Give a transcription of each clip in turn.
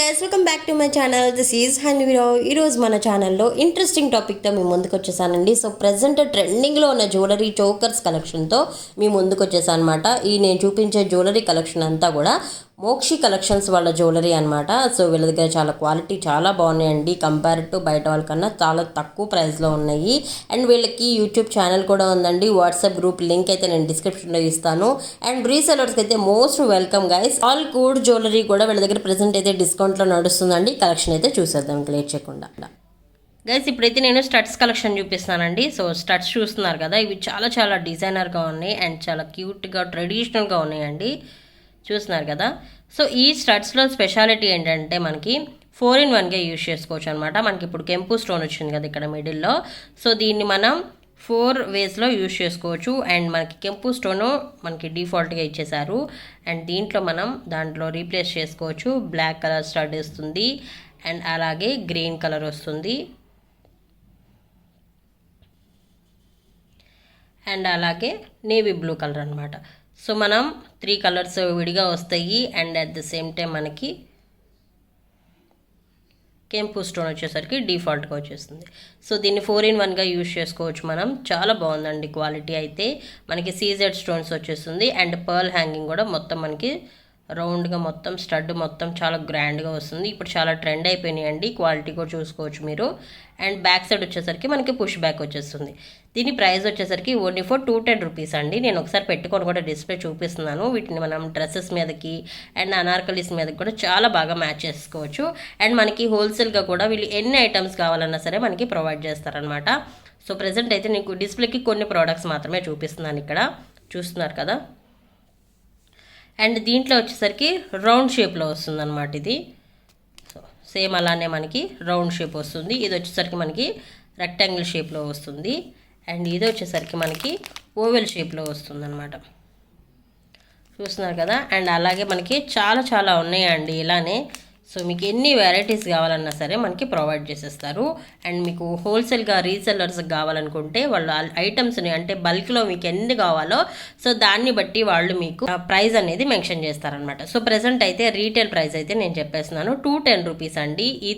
Guys, welcome back to my channel. This is Hanviro. ఈరోజు మన ఛానల్లో ఇంట్రెస్టింగ్ టాపిక్తో మీ ముందుకు వచ్చేసానండి. సో ప్రజెంట్ ట్రెండింగ్లో ఉన్న జ్యువెలరీ చోకర్స్ కలెక్షన్తో మీ ముందుకు వచ్చేసాను అనమాట. ఈ నేను చూపించే జ్యువెలరీ కలెక్షన్ అంతా కూడా మోక్షి కలెక్షన్స్ వాళ్ళ జ్యువెలరీ అనమాట. సో వీళ్ళ దగ్గర చాలా క్వాలిటీ చాలా బాగున్నాయండి. కంపేర్ టు బయట వాళ్ళకన్నా చాలా తక్కువ ప్రైస్లో ఉన్నాయి. అండ్ వీళ్ళకి యూట్యూబ్ ఛానల్ కూడా ఉందండి. వాట్సాప్ గ్రూప్ లింక్ అయితే నేను డిస్క్రిప్షన్లో ఇస్తాను. అండ్ రీసెలర్స్కి అయితే most welcome guys. All good jewellery కూడా వీళ్ళ దగ్గర ప్రెసెంట్ అయితే డిస్కౌంట్లో నడుస్తుందండి. కలెక్షన్ అయితే చూసేద్దాం లేట్ చేయకుండా. గైస్ ఇప్పుడైతే నేను స్టడ్స్ కలెక్షన్ చూపిస్తానండి. సో స్టడ్స్ చూస్తున్నారు కదా, ఇవి చాలా చాలా డిజైనర్గా ఉన్నాయి అండ్ చాలా క్యూట్గా ట్రెడిషనల్గా ఉన్నాయండి. చూస్తున్నారు కదా. సో ఈ స్టడ్స్లో స్పెషాలిటీ ఏంటంటే మనకి 4-in-1గా యూజ్ చేసుకోవచ్చు అనమాట. మనకి ఇప్పుడు కెంపు స్టోన్ వచ్చింది కదా ఇక్కడ మిడిల్లో. సో దీన్ని మనం 4 వేస్లో యూజ్ చేసుకోవచ్చు. అండ్ మనకి కెంపు స్టోను మనకి డిఫాల్ట్గా ఇచ్చేసారు. అండ్ దీంట్లో మనం దాంట్లో రీప్లేస్ చేసుకోవచ్చు. బ్లాక్ కలర్ స్టడ్ వస్తుంది అండ్ అలాగే గ్రీన్ కలర్ వస్తుంది అండ్ అలాగే నేవీ బ్లూ కలర్ అనమాట. సో మనం 3 కలర్స్ విడిగా వస్తాయి. And at the same time మనకి కెంపు స్టోన్ వచ్చేసరికి డిఫాల్ట్గా వచ్చేస్తుంది. సో దీన్ని 4-in-1గా యూజ్ చేసుకోవచ్చు మనం. చాలా బాగుందండి క్వాలిటీ అయితే. మనకి సీజెడ్ స్టోన్స్ వచ్చేస్తుంది అండ్ పర్ల్ హ్యాంగింగ్ కూడా మొత్తం మనకి రౌండ్గా మొత్తం స్టడ్ మొత్తం చాలా గ్రాండ్గా వస్తుంది. ఇప్పుడు చాలా ట్రెండ్ అయిపోయినాయండి. క్వాలిటీ కూడా చూసుకోవచ్చు మీరు. అండ్ బ్యాక్ సైడ్ వచ్చేసరికి మనకి పుష్ బ్యాక్ వచ్చేస్తుంది. దీని ప్రైస్ వచ్చేసరికి ఓన్లీ ఫర్ 210 రూపీస్ అండి. నేను ఒకసారి పెట్టుకొని కూడా డిస్ప్లే చూపిస్తున్నాను. వీటిని మనం డ్రెస్సెస్ మీదకి అండ్ అనార్కలీస్ మీదకి కూడా చాలా బాగా మ్యాచ్ చేసుకోవచ్చు. అండ్ మనకి హోల్సేల్గా కూడా వీళ్ళు ఎన్ని ఐటమ్స్ కావాలన్నా సరే మనకి ప్రొవైడ్ చేస్తారనమాట. సో ప్రజెంట్ అయితే నీకు డిస్ప్లేకి కొన్ని ప్రోడక్ట్స్ మాత్రమే చూపిస్తున్నాను ఇక్కడ. చూస్తున్నారు కదా. అండ్ దీంట్లో వచ్చేసరికి రౌండ్ షేప్లో వస్తుంది అనమాట ఇది. సో సేమ్ అలానే మనకి రౌండ్ షేప్ వస్తుంది. ఇది వచ్చేసరికి మనకి రెక్టాంగిల్ షేప్లో వస్తుంది. అండ్ ఇది వచ్చేసరికి మనకి ఓవెల్ షేప్లో వస్తుంది అనమాట. చూస్తున్నారు కదా. అండ్ అలాగే మనకి చాలా చాలా ఉన్నాయండి ఇలానే. సో మీకు ఎన్ని వెరైటీస్ కావాలన్నా సరే మనకి ప్రొవైడ్ చేసేస్తారు. అండ్ మీకు హోల్సేల్గా రీసెల్లర్స్ కావాలనుకుంటే వాళ్ళు ఐటమ్స్ని అంటే బల్క్లో మీకు ఎన్ని కావాలో సో దాన్ని బట్టి వాళ్ళు మీకు ప్రైస్ అనేది మెన్షన్ చేస్తారనమాట. సో ప్రెసెంట్ అయితే రీటైల్ ప్రైస్ అయితే నేను చెప్పేస్తున్నాను 210 రూపీస్ అండి. ఈ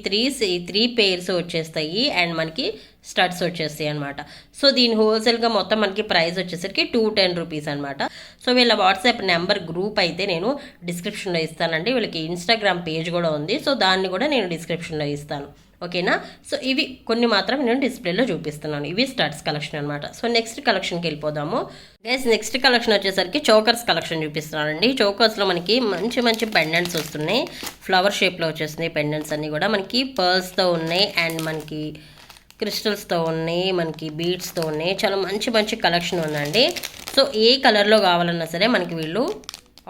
త్రీ పెయిర్స్ వచ్చేస్తాయి అండ్ మనకి స్టడ్స్ వచ్చేస్తాయి అనమాట. సో దీని హోల్సేల్గా మొత్తం మనకి ప్రైస్ వచ్చేసరికి 210 రూపీస్ అనమాట. సో వీళ్ళ వాట్సాప్ నెంబర్ గ్రూప్ అయితే నేను డిస్క్రిప్షన్లో ఇస్తానండి. వీళ్ళకి ఇన్స్టాగ్రామ్ పేజ్ కూడా ఉంది. సో దాన్ని కూడా నేను డిస్క్రిప్షన్లో ఇస్తాను. ఓకేనా. సో ఇవి కొన్ని మాత్రం నేను డిస్ప్లేలో చూపిస్తున్నాను. ఇవి స్టడ్స్ కలెక్షన్ అనమాట. సో నెక్స్ట్ కలెక్షన్కి వెళ్ళిపోదాము గైస్. నెక్స్ట్ కలెక్షన్ వచ్చేసరికి చోకర్స్ కలెక్షన్ చూపిస్తున్నానండి. చోకర్స్లో మనకి మంచి మంచి పెండెంట్స్ వస్తున్నాయి. ఫ్లవర్ షేప్లో వచ్చేస్తున్నాయి పెండెంట్స్ అన్నీ కూడా. మనకి పర్ల్స్తో ఉన్నాయి అండ్ మనకి క్రిస్టల్స్తో ఉన్నాయి, మనకి బీడ్స్తో ఉన్నాయి. చాలా మంచి మంచి కలెక్షన్ ఉందండి. సో ఏ కలర్లో కావాలన్నా సరే మనకి వీళ్ళు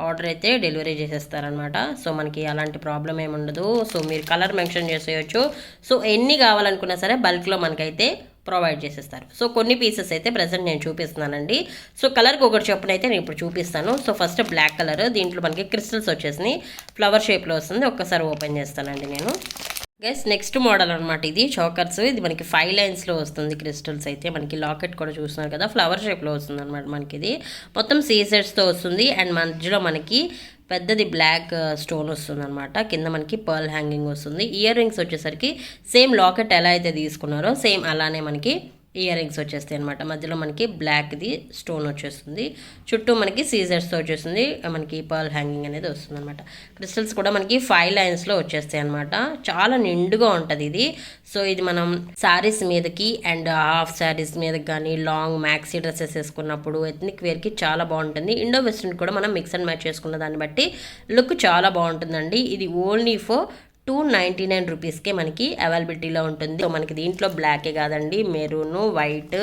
ఆర్డర్ అయితే డెలివరీ చేసేస్తారనమాట. సో మనకి అలాంటి ప్రాబ్లం ఏమి ఉండదు. సో మీరు కలర్ మెన్షన్ చేసేయచ్చు. సో ఎన్ని కావాలనుకున్నా సరే బల్క్లో మనకైతే ప్రొవైడ్ చేసేస్తారు. సో కొన్ని పీసెస్ అయితే ప్రజెంట్ నేను చూపిస్తున్నానండి. సో కలర్కి ఒకటి చొప్పున అయితే నేను ఇప్పుడు చూపిస్తాను. సో ఫస్ట్ బ్లాక్ కలర్, దీంట్లో మనకి క్రిస్టల్స్ వచ్చేసినాయి, ఫ్లవర్ షేప్లో వస్తుంది. ఒక్కసారి ఓపెన్ చేస్తానండి నేను. గైస్ నెక్స్ట్ మోడల్ అనమాట ఇది చోకర్స్. ఇది మనకి 5 లైన్స్లో వస్తుంది. క్రిస్టల్స్ అయితే మనకి లాకెట్ కూడా చూస్తున్నారు కదా, ఫ్లవర్ షేప్లో వస్తుంది అనమాట. మనకి ఇది మొత్తం సీజెడ్స్తో వస్తుంది అండ్ మధ్యలో మనకి పెద్దది బ్లాక్ స్టోన్ వస్తుంది అనమాట. కింద మనకి పర్ల్ హ్యాంగింగ్ వస్తుంది. ఇయర్ రింగ్స్ వచ్చేసరికి సేమ్ లాకెట్ ఎలా అయితే తీసుకున్నారో సేమ్ అలానే మనకి ఇయర్ రింగ్స్ వచ్చేస్తాయి అనమాట. మధ్యలో మనకి బ్లాక్ది స్టోన్ వచ్చేస్తుంది. చుట్టూ మనకి సీజర్స్తో వచ్చేస్తుంది. మనకి పర్ల్ హ్యాంగింగ్ అనేది వస్తుంది అనమాట. క్రిస్టల్స్ కూడా మనకి 5 లైన్స్లో వచ్చేస్తాయి అనమాట. చాలా నిండుగా ఉంటుంది ఇది. సో ఇది మనం శారీస్ మీదకి అండ్ హాఫ్ శారీస్ మీదకి కానీ లాంగ్ మ్యాక్సీ డ్రెస్సెస్ వేసుకున్నప్పుడు ఎథ్నిక్ వేర్కి చాలా బాగుంటుంది. ఇండో వెస్ట్రన్ కూడా మనం మిక్స్ అండ్ మ్యాచ్ చేసుకున్న దాన్ని బట్టి లుక్ చాలా బాగుంటుందండి. ఇది ఓన్లీ ఫర్ 299 రూపీస్కే మనకి అవైలబిలిటీలో ఉంటుంది. సో మనకి దీంట్లో బ్లాకే కాదండి, మెరూను, వైట్,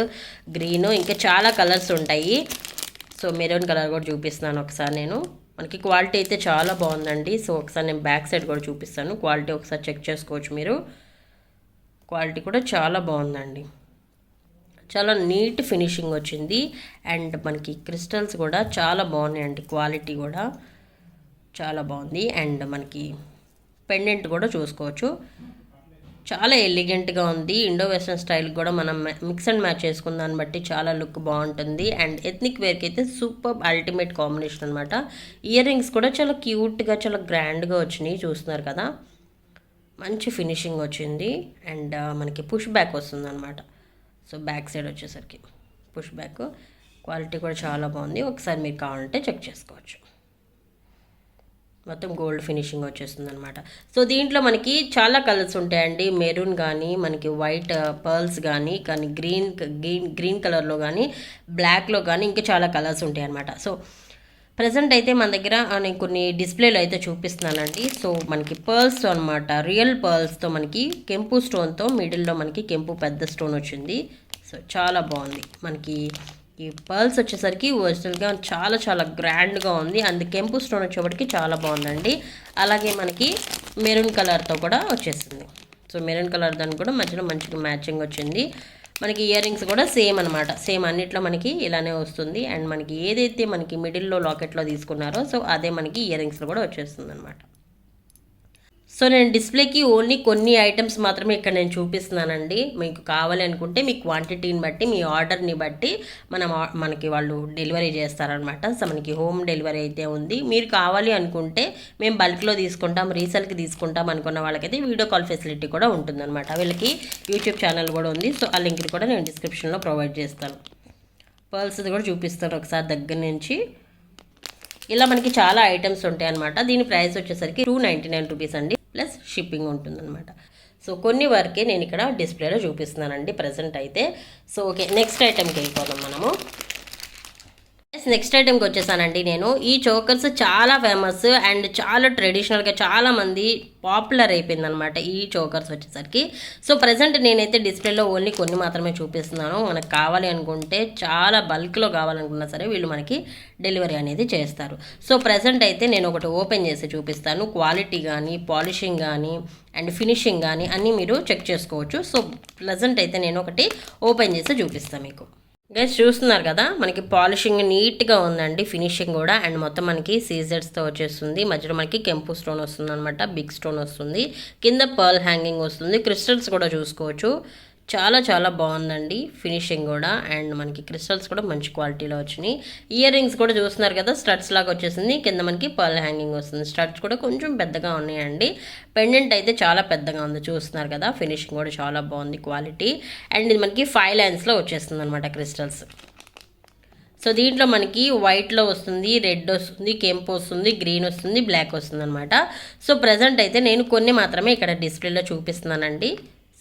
గ్రీను, ఇంకా చాలా కలర్స్ ఉంటాయి. సో మెరూన్ కలర్ కూడా చూపిస్తున్నాను ఒకసారి నేను. మనకి క్వాలిటీ అయితే చాలా బాగుందండి. సో ఒకసారి నేను బ్యాక్ సైడ్ కూడా చూపిస్తాను. క్వాలిటీ ఒకసారి చెక్ చేసుకోవచ్చు మీరు. క్వాలిటీ కూడా చాలా బాగుందండి. చాలా నీట్ ఫినిషింగ్ వచ్చింది అండ్ మనకి క్రిస్టల్స్ కూడా చాలా బాగున్నాయండి. క్వాలిటీ కూడా చాలా బాగుంది. అండ్ మనకి పెండెంట్ కూడా చూసుకోవచ్చు, చాలా ఎలిగెంట్గా ఉంది. ఇండో వెస్ట్రన్ స్టైల్ కూడా మనం మిక్స్ అండ్ మ్యాచ్ చేసుకున్న దాన్ని బట్టి చాలా లుక్ బాగుంటుంది. అండ్ ఎథ్నిక్ వేర్కి అయితే సూపర్ అల్టిమేట్ కాంబినేషన్ అనమాట. ఇయర్ రింగ్స్ కూడా చాలా క్యూట్గా చాలా గ్రాండ్గా వచ్చినాయి. చూస్తున్నారు కదా. మంచి ఫినిషింగ్ వచ్చింది. అండ్ మనకి పుష్ బ్యాక్ వస్తుంది అనమాట. సో బ్యాక్ సైడ్ వచ్చేసరికి పుష్ బ్యాక్ క్వాలిటీ కూడా చాలా బాగుంది. ఒకసారి మీరు కావాలంటే చెక్ చేసుకోవచ్చు. మొత్తం గోల్డ్ ఫినిషింగ్ వచ్చేస్తుంది అనమాట. సో దీంట్లో మనకి చాలా కలర్స్ ఉంటాయండి. మెరూన్ కానీ, మనకి వైట్ పర్ల్స్ కానీ గ్రీన్ కలర్లో కానీ, బ్లాక్లో కానీ ఇంకా చాలా కలర్స్ ఉంటాయి అనమాట. సో ప్రజెంట్ అయితే మన దగ్గర నేను కొన్ని డిస్ప్లేలో అయితే చూపిస్తున్నానండి. సో మనకి పర్ల్స్తో అనమాట, రియల్ పర్ల్స్తో మనకి కెంపు స్టోన్తో మిడిల్లో మనకి కెంపు పెద్ద స్టోన్ వచ్చింది. సో చాలా బాగుంది. మనకి ఈ పర్ల్స్ వచ్చేసరికి ఒరిజినల్గా చాలా చాలా గ్రాండ్గా ఉంది. అండ్ కెంపు స్టోన్ వచ్చేప్పటికి చాలా బాగుందండి. అలాగే మనకి మెరూన్ కలర్తో కూడా వచ్చేసింది. సో మెరూన్ కలర్ దానికి కూడా మధ్యలో మంచిగా మ్యాచింగ్ వచ్చింది. మనకి ఇయర్ రింగ్స్ కూడా సేమ్ అనమాట. సేమ్ అన్నిట్లో మనకి ఇలానే వస్తుంది. అండ్ మనకి ఏదైతే మనకి మిడిల్లో లాకెట్లో తీసుకున్నారో సో అదే మనకి ఇయర్ రింగ్స్లో కూడా వచ్చేస్తుంది అనమాట. సో నేను డిస్ప్లేకి ఓన్లీ కొన్ని ఐటమ్స్ మాత్రమే ఇక్కడ నేను చూపిస్తున్నానండి. మీకు కావాలి అనుకుంటే మీ క్వాంటిటీని బట్టి, మీ ఆర్డర్ని బట్టి మనకి వాళ్ళు డెలివరీ చేస్తారనమాట. సో మనకి హోమ్ డెలివరీ అయితే ఉంది. మీరు కావాలి అనుకుంటే మేము బల్క్లో తీసుకుంటాం, రీసేల్కి తీసుకుంటాం అనుకున్న వాళ్ళకైతే వీడియో కాల్ ఫెసిలిటీ కూడా ఉంటుందన్నమాట. వీళ్ళకి యూట్యూబ్ ఛానల్ కూడా ఉంది. సో ఆ లింక్ని కూడా నేను డిస్క్రిప్షన్లో ప్రొవైడ్ చేస్తాను. పర్ల్స్ది కూడా చూపిస్తాను ఒకసారి దగ్గర నుంచి. ఇలా మనకి చాలా ఐటమ్స్ ఉంటాయి అనమాట. దీని ప్రైస్ వచ్చేసరికి 299 రూపీస్ అండి, ప్లస్ షిప్పింగ్ ఉంటుందన్నమాట. సో కొన్ని వరకే నేను ఇక్కడ డిస్ప్లేలో చూపిస్తున్నానండి ప్రజెంట్ అయితే. సో ఓకే, నెక్స్ట్ ఐటెంకి వెళ్ళిపోదాం మనము. నెక్స్ట్ ఐటెంకి వచ్చేసానండి నేను. ఈ చోకర్స్ చాలా ఫేమస్ అండ్ చాలా ట్రెడిషనల్గా చాలామంది పాపులర్ అయిపోయింది అనమాట ఈ చోకర్స్ వచ్చేసరికి. సో ప్రజెంట్ నేనైతే డిస్ప్లేలో ఓన్లీ కొన్ని మాత్రమే చూపిస్తున్నాను. మనకు కావాలి అనుకుంటే చాలా బల్క్లో కావాలనుకున్నా సరే వీళ్ళు మనకి డెలివరీ అనేది చేస్తారు. సో ప్రజెంట్ అయితే నేను ఒకటి ఓపెన్ చేసి చూపిస్తాను. క్వాలిటీ కానీ, పాలిషింగ్ కానీ అండ్ ఫినిషింగ్ కానీ అన్నీ మీరు చెక్ చేసుకోవచ్చు. సో ప్రజెంట్ అయితే నేను ఒకటి ఓపెన్ చేసి చూపిస్తాను మీకు. గైస్ చూస్తున్నారు కదా, మనకి పాలిషింగ్ నీట్గా ఉందండి, ఫినిషింగ్ కూడా. అండ్ మొత్తం మనకి సీజర్స్తో వచ్చేస్తుంది. మధ్యలో మనకి కెంపు స్టోన్ వస్తుంది అనమాట, బిగ్ స్టోన్ వస్తుంది, కింద పర్ల్ హ్యాంగింగ్ వస్తుంది. క్రిస్టల్స్ కూడా చూసుకోవచ్చు. చాలా చాలా బాగుందండి ఫినిషింగ్ కూడా. అండ్ మనకి క్రిస్టల్స్ కూడా మంచి క్వాలిటీలో వచ్చినాయి. ఇయర్ రింగ్స్ కూడా చూస్తున్నారు కదా, స్టడ్స్ లాగా వచ్చేసింది. కింద మనకి పర్ల్ హ్యాంగింగ్ వస్తుంది. స్టడ్స్ కూడా కొంచెం పెద్దగా ఉన్నాయండి. పెండెంట్ అయితే చాలా పెద్దగా ఉంది, చూస్తున్నారు కదా. ఫినిషింగ్ కూడా చాలా బాగుంది, క్వాలిటీ. అండ్ ఇది మనకి 5 లైన్స్లో వచ్చేస్తుంది అనమాట క్రిస్టల్స్. సో దీంట్లో మనకి వైట్లో వస్తుంది, రెడ్ వస్తుంది, కెంపు వస్తుంది, గ్రీన్ వస్తుంది, బ్లాక్ వస్తుంది అనమాట. సో ప్రజెంట్ అయితే నేను కొన్ని మాత్రమే ఇక్కడ డిస్ప్లేలో చూపిస్తున్నానండి.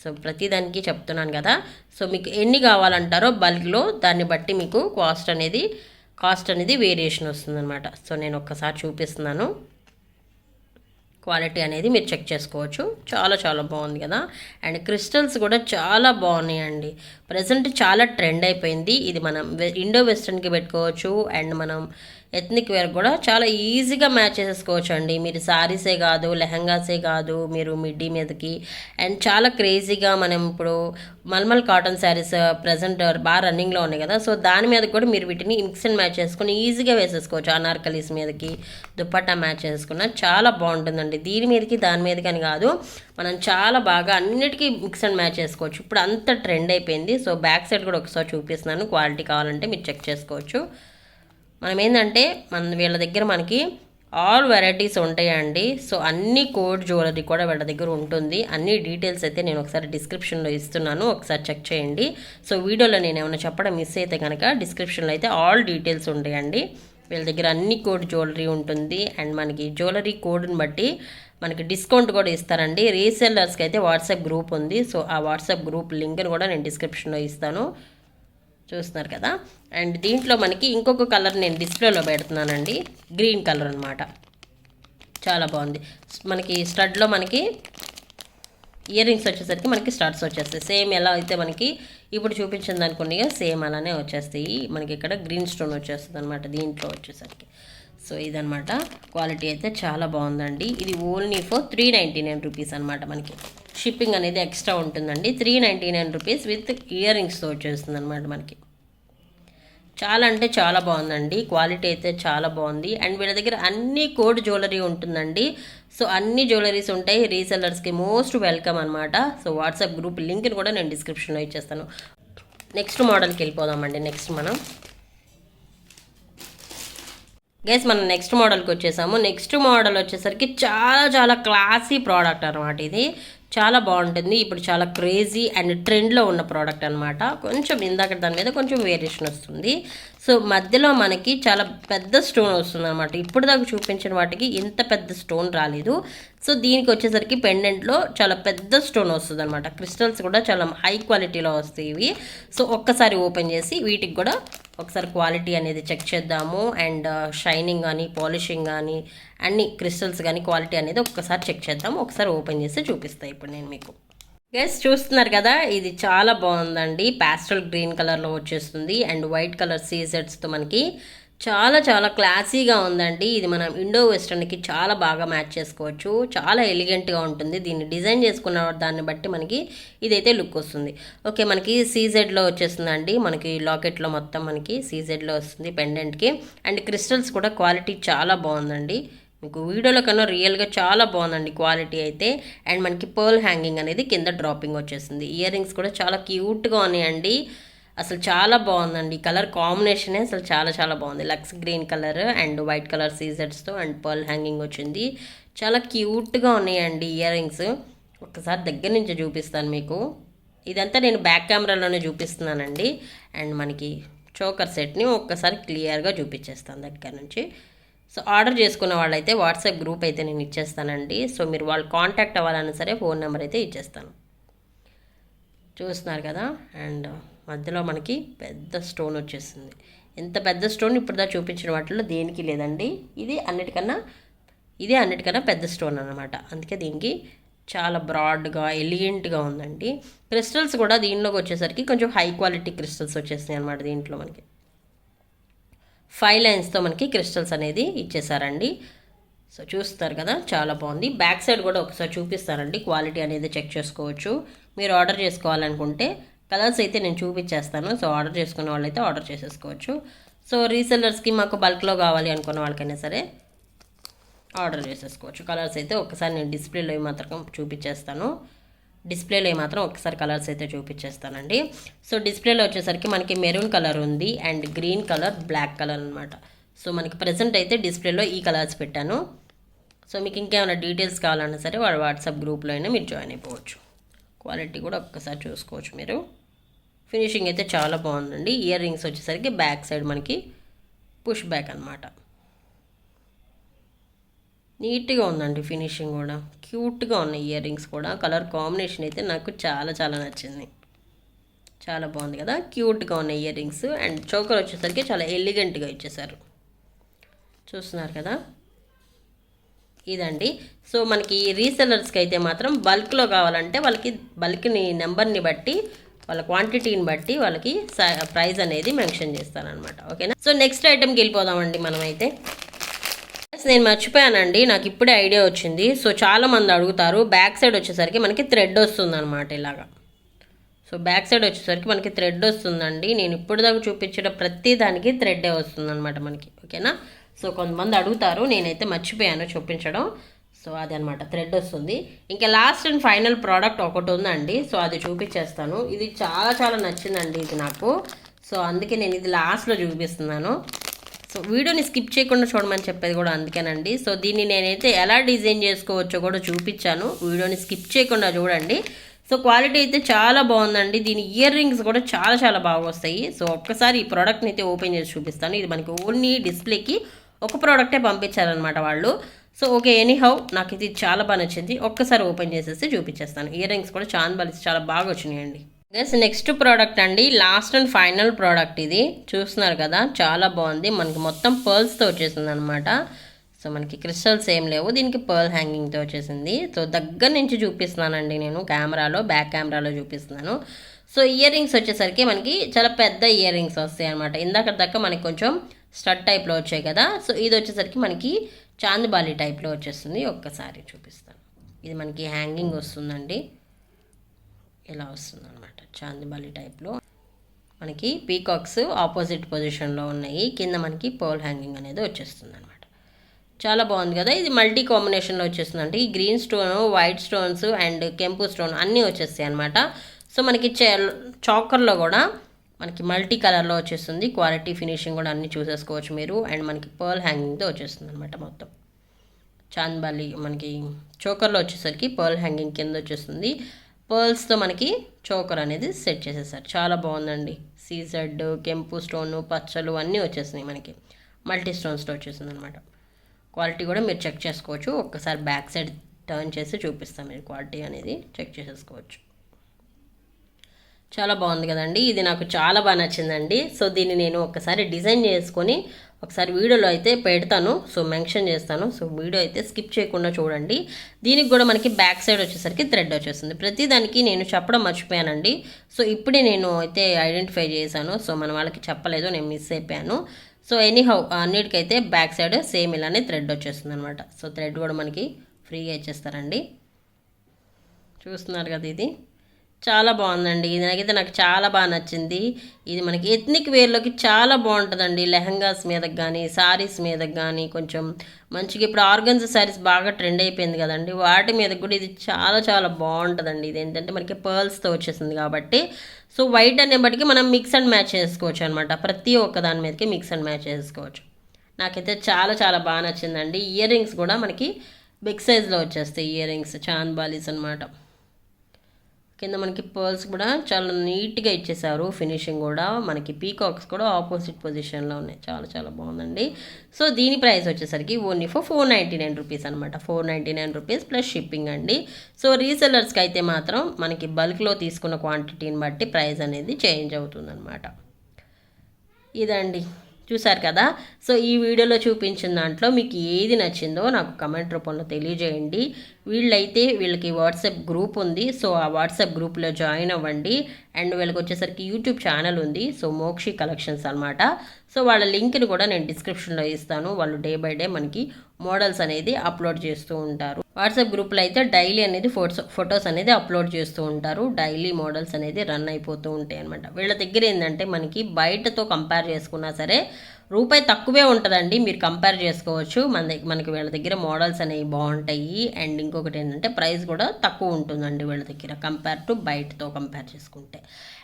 సో ప్రతిదానికి చెప్తున్నాను కదా. సో మీకు ఎన్ని కావాలంటారో బల్క్లో దాన్ని బట్టి మీకు కాస్ట్ అనేది వేరియేషన్ వస్తుందన్నమాట. సో నేను ఒక్కసారి చూపిస్తున్నాను. క్వాలిటీ అనేది మీరు చెక్ చేసుకోవచ్చు. చాలా చాలా బాగుంది కదా. అండ్ క్రిస్టల్స్ కూడా చాలా బాగున్నాయండి. ప్రజెంట్ చాలా ట్రెండ్ అయిపోయింది ఇది. మనం ఇండో వెస్ట్రన్కి పెట్టుకోవచ్చు అండ్ మనం ఎథ్నిక్ వేర్ కూడా చాలా ఈజీగా మ్యాచ్ చేసేసుకోవచ్చు అండి. మీరు శారీసే కాదు, లెహంగాసే కాదు, మీరు మిడ్డీ మీదకి అండ్ చాలా క్రేజీగా మనం ఇప్పుడు మల్మల్ కాటన్ శారీస్ ప్రజెంట్ బాగా రన్నింగ్లో ఉన్నాయి కదా. సో దాని మీద కూడా మీరు వీటిని మిక్స్ అండ్ మ్యాచ్ చేసుకుని ఈజీగా వేసేసుకోవచ్చు. అనార్కలీస్ మీదకి దుపట్టా మ్యాచ్ చేసుకున్న చాలా బాగుంటుందండి. దీని మీదకి దాని మీదకి అని కాదు, మనం చాలా బాగా అన్నిటికీ మిక్స్ అండ్ మ్యాచ్ చేసుకోవచ్చు. ఇప్పుడు అంత ట్రెండ్ అయిపోయింది. సో బ్యాక్ సైడ్ కూడా ఒకసారి చూపిస్తున్నాను. క్వాలిటీ కావాలంటే మీరు చెక్ చేసుకోవచ్చు. మనం ఏంటంటే వీళ్ళ దగ్గర మనకి ఆల్ వెరైటీస్ ఉంటాయండి. సో అన్ని కోడ్ జ్యువెలరీ కూడా వీళ్ళ దగ్గర ఉంటుంది. అన్ని డీటెయిల్స్ అయితే నేను ఒకసారి డిస్క్రిప్షన్లో ఇస్తున్నాను, ఒకసారి చెక్ చేయండి. సో వీడియోలో నేను ఏమైనా చెప్పడం మిస్ అయితే కనుక డిస్క్రిప్షన్లో అయితే ఆల్ డీటెయిల్స్ ఉంటాయండి. వీళ్ళ దగ్గర అన్ని కోడ్ జ్యువెలరీ ఉంటుంది. అండ్ మనకి జ్యువెలరీ కోడ్ని బట్టి మనకి డిస్కౌంట్ కూడా ఇస్తారండి. రీసెల్లర్స్కి అయితే వాట్సాప్ గ్రూప్ ఉంది. సో ఆ వాట్సాప్ గ్రూప్ లింక్ని కూడా నేను డిస్క్రిప్షన్లో ఇస్తాను, చూస్తున్నారు కదా. అండ్ దీంట్లో మనకి ఇంకొక కలర్ నేను డిస్ప్లేలో పెడుతున్నానండి, గ్రీన్ కలర్ అనమాట. చాలా బాగుంది. మనకి స్టడ్లో మనకి ఇయర్ రింగ్స్ వచ్చేసరికి మనకి స్టడ్స్ వచ్చేస్తాయి. సేమ్ ఎలా అయితే మనకి ఇప్పుడు చూపించింది అనుకోండి, సేమ్ అలానే వచ్చేస్తాయి. మనకి ఇక్కడ గ్రీన్ స్టోన్ వచ్చేస్తుంది అనమాట దీంట్లో వచ్చేసరికి. సో ఇదనమాట. క్వాలిటీ అయితే చాలా బాగుందండి. ఇది ఓన్లీ ఫర్ 399 రూపీస్ అనమాట. మనకి షిప్పింగ్ అనేది ఎక్స్ట్రా ఉంటుందండి. 399 రూపీస్ విత్ ఇయర్ రింగ్స్తో వచ్చేస్తుంది అనమాట మనకి. చాలా అంటే చాలా బాగుందండి. క్వాలిటీ అయితే చాలా బాగుంది. అండ్ వీళ్ళ దగ్గర అన్ని కోడ్ జ్యువెలరీ ఉంటుందండి. సో అన్ని జ్యువెలరీస్ ఉంటాయి. రీసెల్లర్స్కి మోస్ట్ వెల్కమ్ అనమాట. సో వాట్సాప్ గ్రూప్ లింక్ని కూడా నేను డిస్క్రిప్షన్లో ఇచ్చేస్తాను. నెక్స్ట్ మోడల్కి వెళ్ళిపోదామండి. నెక్స్ట్ మనం గైస్ మనం నెక్స్ట్ మోడల్కి వచ్చేసాము. నెక్స్ట్ మోడల్ వచ్చేసరికి చాలా చాలా క్లాసీ ప్రోడక్ట్ అనమాట. ఇది చాలా బాగుంటుంది. ఇప్పుడు చాలా క్రేజీ అండ్ ట్రెండ్లో ఉన్న ప్రోడక్ట్ అనమాట. కొంచెం ఇందాక దాని మీద కొంచెం వేరియేషన్ వస్తుంది. సో మధ్యలో మనకి చాలా పెద్ద స్టోన్ వస్తుంది అనమాట. ఇప్పుడు దాకా చూపించిన వాటికి ఇంత పెద్ద స్టోన్ రాలేదు. సో దీనికి వచ్చేసరికి పెండెంట్లో చాలా పెద్ద స్టోన్ వస్తుంది అనమాట. క్రిస్టల్స్ కూడా చాలా హై క్వాలిటీలో వస్తాయి ఇవి. సో ఒక్కసారి ఓపెన్ చేసి వీటికి కూడా ఒకసారి క్వాలిటీ అనేది చెక్ చేద్దాము. అండ్ షైనింగ్ కానీ పాలిషింగ్ కానీ అన్ని క్రిస్టల్స్ కానీ క్వాలిటీ అనేది ఒక్కసారి చెక్ చేద్దాము. ఒకసారి ఓపెన్ చేసి చూపిస్తాను ఇప్పుడు నేను మీకు. గైస్ చూస్తున్నారు కదా, ఇది చాలా బాగుందండి. పాస్టల్ గ్రీన్ కలర్లో వచ్చేస్తుంది అండ్ వైట్ కలర్ సీజెట్స్తో మనకి చాలా చాలా క్లాసీగా ఉందండి. ఇది మనం ఇండో వెస్టర్న్కి చాలా బాగా మ్యాచ్ చేసుకోవచ్చు. చాలా ఎలిగెంట్గా ఉంటుంది. దీన్ని డిజైన్ చేసుకున్న దాన్ని బట్టి మనకి ఇదైతే లుక్ వస్తుంది. ఓకే, మనకి సీజెడ్లో వచ్చేస్తుందండి. మనకి లాకెట్లో మొత్తం మనకి సీజెడ్లో వస్తుంది పెండెంట్కి. అండ్ క్రిస్టల్స్ కూడా క్వాలిటీ చాలా బాగుందండి. మీకు వీడియోలో కన్నా రియల్గా చాలా బాగుందండి క్వాలిటీ అయితే. అండ్ మనకి పర్ల్ హ్యాంగింగ్ అనేది కింద డ్రాపింగ్ వచ్చేసింది. ఇయర్ రింగ్స్ కూడా చాలా క్యూట్గా ఉన్నాయండి. అసలు చాలా బాగుందండి. కలర్ కాంబినేషనే అసలు చాలా చాలా బాగుంది. Lux green colour and white colour సీజెట్స్తో అండ్ పర్ల్ హ్యాంగింగ్ వచ్చింది. చాలా క్యూట్గా ఉన్నాయండి ఇయర్ రింగ్స్. ఒకసారి దగ్గర నుంచి చూపిస్తాను మీకు. ఇదంతా నేను బ్యాక్ కెమెరాలోనే చూపిస్తున్నానండి. అండ్ మనకి చోకర్ సెట్ని ఒక్కసారి క్లియర్గా చూపించేస్తాను దగ్గర నుంచి. సో ఆర్డర్ చేసుకున్న వాళ్ళైతే వాట్సాప్ గ్రూప్ అయితే నేను ఇచ్చేస్తానండి. సో మీరు వాళ్ళు కాంటాక్ట్ అవ్వాలన్నా సరే ఫోన్ నెంబర్ అయితే ఇచ్చేస్తాను. చూస్తున్నారు కదా, అండ్ మధ్యలో మనకి పెద్ద స్టోన్ వచ్చేసింది. ఎంత పెద్ద స్టోన్ ఇప్పుడు దా చూపించిన వాటిలో దేనికి లేదండి. ఇదే అన్నిటికన్నా పెద్ద స్టోన్ అనమాట. అందుకే దీనికి చాలా బ్రాడ్గా ఎలిగెంట్గా ఉందండి. క్రిస్టల్స్ కూడా దీనిలోకి వచ్చేసరికి కొంచెం హై క్వాలిటీ క్రిస్టల్స్ వచ్చేసినాయి అనమాట. దీంట్లో మనకి 5 లైన్స్తో మనకి క్రిస్టల్స్ అనేది ఇచ్చేసారండి. సో చూస్తారు కదా, చాలా బాగుంది. బ్యాక్ సైడ్ కూడా ఒకసారి చూపిస్తారండి. క్వాలిటీ అనేది చెక్ చేసుకోవచ్చు. మీరు ఆర్డర్ చేసుకోవాలనుకుంటే కలర్స్ అయితే నేను చూపించేస్తాను. సో ఆర్డర్ చేసుకున్న వాళ్ళైతే ఆర్డర్ చేసేసుకోవచ్చు. సో రీసెల్లర్స్కి మాకు బల్క్లో కావాలి అనుకున్న వాళ్ళకైనా సరే ఆర్డర్ చేసేసుకోవచ్చు. కలర్స్ అయితే ఒకసారి నేను డిస్ప్లేలో మాత్రం చూపించేస్తాను. డిస్ప్లేలో మాత్రం ఒకసారి కలర్స్ అయితే చూపించేస్తానండి. సో డిస్ప్లేలో వచ్చేసరికి మనకి మెరూన్ కలర్ ఉంది and green colour, black colour అనమాట. సో మనకి ప్రజెంట్ అయితే డిస్ప్లేలో ఈ కలర్స్ పెట్టాను. సో మీకు ఇంకేమైనా డీటెయిల్స్ కావాలన్నా సరే వాళ్ళ వాట్సాప్ గ్రూప్లో అయినా మీరు జాయిన్ అయిపోవచ్చు. క్వాలిటీ కూడా ఒక్కసారి చూసుకోవచ్చు మీరు. ఫినిషింగ్ అయితే చాలా బాగుందండి. ఇయర్ రింగ్స్ వచ్చేసరికి బ్యాక్ సైడ్ మనకి పుష్ బ్యాక్ అనమాట. నీట్గా ఉందండి ఫినిషింగ్ కూడా. క్యూట్గా ఉన్నాయి ఇయర్ రింగ్స్ కూడా. కలర్ కాంబినేషన్ అయితే నాకు చాలా చాలా నచ్చింది. చాలా బాగుంది కదా, క్యూట్గా ఉన్నాయి ఇయర్ రింగ్స్. అండ్ చోకర్ వచ్చేసరికి చాలా ఎలిగెంట్గా ఇచ్చేసారు. చూస్తున్నారు కదా, ఇదండి. సో మనకి రీసెల్లర్స్కి అయితే మాత్రం బల్క్లో కావాలంటే వాళ్ళకి బల్క్ని నెంబర్ని బట్టి వాళ్ళ క్వాంటిటీని బట్టి వాళ్ళకి ప్రైస్ అనేది మెన్షన్ చేస్తారనమాట. ఓకేనా. సో నెక్స్ట్ ఐటెంకి వెళ్ళిపోదామండి మనమైతే. నేను మర్చిపోయానండి, నాకు ఇప్పుడే ఐడియా వచ్చింది. సో చాలామంది అడుగుతారు, బ్యాక్ సైడ్ వచ్చేసరికి మనకి థ్రెడ్ వస్తుంది అనమాట ఇలాగా. సో బ్యాక్ సైడ్ వచ్చేసరికి మనకి థ్రెడ్ వస్తుందండి. నేను ఇప్పుడు దాకా చూపించిన ప్రతి దానికి థ్రెడ్డే వస్తుంది అనమాట మనకి. ఓకేనా. సో కొంతమంది అడుగుతారు, నేనైతే మర్చిపోయాను చూపించడం. సో అది అనమాట, థ్రెడ్ వస్తుంది. ఇంకా లాస్ట్ అండ్ ఫైనల్ ప్రోడక్ట్ ఒకటి ఉందండి. సో అది చూపించేస్తాను. ఇది చాలా చాలా నచ్చిందండి ఇది నాకు. సో అందుకే నేను ఇది లాస్ట్లో చూపిస్తున్నాను. సో వీడియోని స్కిప్ చేయకుండా చూడమని చెప్పేది కూడా అందుకేనండి. సో దీన్ని నేనైతే ఎలా డిజైన్ చేసుకోవచ్చో కూడా చూపించాను. వీడియోని స్కిప్ చేయకుండా చూడండి. సో క్వాలిటీ అయితే చాలా బాగుందండి. దీని ఇయర్ రింగ్స్ కూడా చాలా చాలా బాగా వస్తాయి. సో ఒక్కసారి ఈ ప్రోడక్ట్ని అయితే ఓపెన్ చేసి చూపిస్తాను. ఇది మనకి ఓన్లీ డిస్ప్లేకి ఒక ప్రోడక్టే పంపించారనమాట వాళ్ళు. సో ఓకే, ఎనీహౌ నాకు ఇది చాలా బాగా నచ్చింది. ఒక్కసారి ఓపెన్ చేసేసి చూపించేస్తాను. ఇయర్ రింగ్స్ కూడా చాలా బాగా వచ్చినాయండి. గైస్ నెక్స్ట్ ప్రోడక్ట్ అండి, లాస్ట్ అండ్ ఫైనల్ ప్రోడక్ట్ ఇది. చూస్తున్నారు కదా, చాలా బాగుంది. మనకి మొత్తం పర్ల్స్తో వచ్చేసింది అనమాట. సో మనకి క్రిస్టల్స్ ఏం లేవు, దీనికి పర్ల్ హ్యాంగింగ్తో వచ్చేసింది. సో దగ్గర నుంచి చూపిస్తున్నానండి నేను కెమెరాలో, బ్యాక్ కెమెరాలో చూపిస్తున్నాను. సో ఇయర్ రింగ్స్ వచ్చేసరికి మనకి చాలా పెద్ద ఇయర్ రింగ్స్ వస్తాయి అనమాట. ఇందాక దాకా మనకి కొంచెం స్టడ్ టైప్లో వచ్చాయి కదా. సో ఇది వచ్చేసరికి మనకి చాందిబాలి టైప్లో వచ్చేస్తుంది. ఒక్కసారి చూపిస్తాను. ఇది మనకి హ్యాంగింగ్ వస్తుందండి, ఇలా వస్తుంది అనమాట. చాందిబాలి టైప్లో మనకి పీకాక్స్ ఆపోజిట్ పొజిషన్లో ఉన్నాయి. కింద మనకి పర్ల్ హ్యాంగింగ్ అనేది వచ్చేస్తుంది అనమాట. చాలా బాగుంది కదా. ఇది మల్టీ కాంబినేషన్లో వచ్చేస్తుంది. అంటే ఈ green stone, white stones and కెంపు స్టోన్ అన్నీ వచ్చేస్తాయి అనమాట. సో మనకి చాకర్లో కూడా మనకి మల్టీ కలర్లో వచ్చేస్తుంది. క్వాలిటీ ఫినిషింగ్ కూడా అన్నీ చూసేసుకోవచ్చు మీరు. అండ్ మనకి పర్ల్ హ్యాంగింగ్తో వచ్చేస్తుంది అనమాట మొత్తం. చాంద్బాలి మనకి చోకర్లో వచ్చేసరికి పర్ల్ హ్యాంగింగ్ కింద వచ్చేస్తుంది. పర్ల్స్తో మనకి చోకర్ అనేది సెట్ చేసేసారు. చాలా బాగుందండి. సీజెడ్, కెంపు స్టోను, పచ్చలు అన్నీ వచ్చేసినాయి మనకి. మల్టీ స్టోన్స్తో వచ్చేసింది అనమాట. క్వాలిటీ కూడా మీరు చెక్ చేసుకోవచ్చు. ఒక్కసారి బ్యాక్ సైడ్ టర్న్ చేసి చూపిస్తాం మీరు క్వాలిటీ అనేది చెక్ చేసేసుకోవచ్చు. చాలా బాగుంది కదండి. ఇది నాకు చాలా బాగా నచ్చిందండి. సో దీన్ని నేను ఒకసారి డిజైన్ చేసుకొని ఒకసారి వీడియోలో అయితే పెడతాను. సో మెన్షన్ చేస్తాను. సో వీడియో అయితే స్కిప్ చేయకుండా చూడండి. దీనికి కూడా మనకి బ్యాక్ సైడ్ వచ్చేసరికి థ్రెడ్ వచ్చేస్తుంది. ప్రతి దానికి నేను చెప్పడం మర్చిపోయానండి. సో ఇప్పుడే నేను అయితే ఐడెంటిఫై చేశాను. సో మన వాళ్ళకి చెప్పలేదు, నేను మిస్ అయిపోయాను. సో ఎనీహౌ అన్నిటికైతే బ్యాక్ సైడ్ సేమ్ ఇలానే థ్రెడ్ వచ్చేస్తుంది అనమాట. సో థ్రెడ్ కూడా మనకి ఫ్రీగా ఇచ్చేస్తారండి. చూస్తున్నారు కదా, ఇది చాలా బాగుందండి. ఇది నాకు చాలా బాగా నచ్చింది. ఇది మనకి ఎథ్నిక్ వేర్లోకి చాలా బాగుంటుందండి. లెహంగాస్ మీదకి కానీ, సారీస్ మీదకి కానీ, కొంచెం మంచిగా ఇప్పుడు ఆర్గన్స్ సారీస్ బాగా ట్రెండ్ అయిపోయింది కదండి, వాటి మీద కూడా ఇది చాలా చాలా బాగుంటుందండి. ఇది ఏంటంటే మనకి పర్ల్స్తో వచ్చేసింది కాబట్టి సో వైట్ అనే బట్టికి మనం మిక్స్ అండ్ మ్యాచ్ చేసుకోవచ్చు అనమాట. ప్రతి ఒక్క దాని మీదకి మిక్స్ అండ్ మ్యాచ్ చేసుకోవచ్చు. నాకైతే చాలా చాలా బాగా నచ్చిందండి. ఇయర్ రింగ్స్ కూడా మనకి బిగ్ సైజ్లో వచ్చేస్తాయి. ఇయర్ రింగ్స్ చాంద్బాలీస్ అనమాట. కింద మనకి పర్ల్స్ కూడా చాలా నీట్గా ఇచ్చేసారు. ఫినిషింగ్ కూడా మనకి పీకాక్స్ కూడా ఆపోజిట్ పొజిషన్లో ఉన్నాయి. చాలా చాలా బాగుందండి. సో దీని ప్రైస్ వచ్చేసరికి ఓన్లీ ఫర్ 499 రూపీస్ అనమాట. 499 రూపీస్ ప్లస్ షిప్పింగ్ అండి. సో రీసెల్లర్స్కి అయితే మాత్రం మనకి బల్క్లో తీసుకున్న క్వాంటిటీని బట్టి ప్రైస్ అనేది చేంజ్ అవుతుందన్నమాట. ఇదండి, చూసారు కదా. సో ఈ వీడియోలో చూపించిన దాంట్లో మీకు ఏది నచ్చిందో నాకు కమెంట్ రూపంలో తెలియజేయండి. వీళ్ళకి వాట్సాప్ గ్రూప్ ఉంది. సో ఆ వాట్సాప్ గ్రూప్లో జాయిన్ అవ్వండి. అండ్ వీళ్ళకి వచ్చేసరికి యూట్యూబ్ ఛానల్ ఉంది. సో మోక్షి కలెక్షన్స్ అనమాట. సో వాళ్ళ లింక్ని కూడా నేను డిస్క్రిప్షన్లో ఇస్తాను. వాళ్ళు డే బై డే మనకి మోడల్స్ అనేది అప్లోడ్ చేస్తూ ఉంటారు. వాట్సాప్ గ్రూప్లో అయితే డైలీ అనేది ఫొటోస్ అనేది అప్లోడ్ చేస్తూ ఉంటారు. డైలీ మోడల్స్ అనేది రన్ అయిపోతూ ఉంటాయి అనమాట. వీళ్ళ దగ్గర ఏంటంటే మనకి బయటతో కంపేర్ చేసుకున్నా సరే రూపాయి తక్కువే ఉంటుందండి. మీరు కంపేర్ చేసుకోవచ్చు. మనకి వీళ్ళ దగ్గర మోడల్స్ అనేవి బాగుంటాయి. అండ్ ఇంకొకటి ఏంటంటే ప్రైస్ కూడా తక్కువ ఉంటుందండి వీళ్ళ దగ్గర కంపేర్ టు బయటతో కంపేర్ చేసుకుంటే.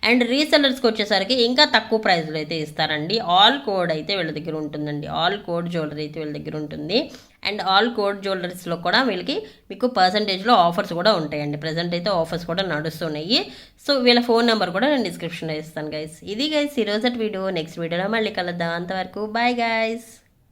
అండ్ రీసెల్లర్స్కి వచ్చేసరికి ఇంకా తక్కువ ప్రైస్లో అయితే ఇస్తారండి. ఆల్ కోడ్ అయితే వీళ్ళ దగ్గర ఉంటుందండి. ఆల్ కోడ్ జ్యువెలరీ అయితే వీళ్ళ దగ్గర ఉంటుంది. అండ్ ఆల్ కోడ్ జ్యువెలరీస్లో కూడా వీళ్ళకి మీకు పర్సంటేజ్లో ఆఫర్స్ కూడా ఉంటాయండి. ప్రజెంట్ అయితే ఆఫర్స్ కూడా నడుస్తున్నాయి. సో వీళ్ళ ఫోన్ నెంబర్ కూడా నేను డిస్క్రిప్షన్లో ఇస్తాను గైస్. ఇది గైస్ ఈరోజు వీడియో. నెక్స్ట్ వీడియోలో మళ్ళీ కలుద్దాం. అంతవరకు బాయ్ గైస్.